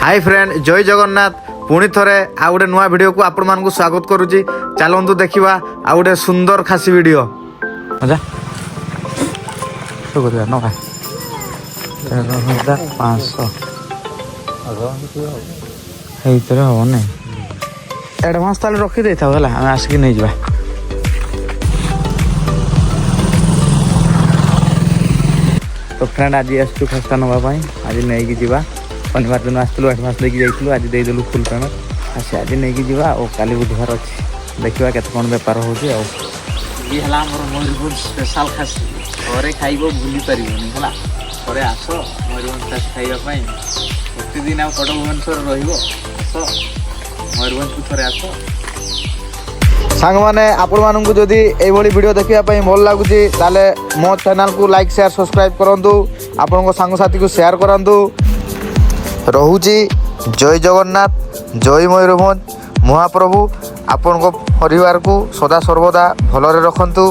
Hi friend जय जगन्नाथ पुणी थे आ गए नुआ वीडियो को आपण मानक स्वागत करुच्ची। चलतु देखा आ गए सुंदर खासी वीडियो अच्छा तो करवा नवा 13,500 हम ना एडभांस ताले रखी दे था आम आसिक नहीं जा तो फ्रेंड आज आसु खस्ता नापी आज नहीं जा शनिवार दिन आसलु एडभांस लेके जाइलु आज देदेलु फुल पेमेंट आसे आज नहीं जा और काली बुधवार अच्छी देखा केत कौन बेपार होची आ ये हला हमर मयूरभंज स्पेशल खासी घरे खाइबो भूली परिबोनी हला घरे आस मयूरभंज खासी खाइबा पई प्रतिदिन आ कटक भुवनेश्वर रहिबो आस मयूरभंज को थरे आस सांग माने आपण मानकु जदी एई भली वीडियो देखिया पई भल लागुची ताले मो चैनल को लाइक शेयर सब्सक्राइब करंतु आपन को संग साथी को शेयर करंतु रहुची जय जगन्नाथ जय मयूरभंज महाप्रभु आपण को परिवार को सदा सर्वदा भलरे रखंतु।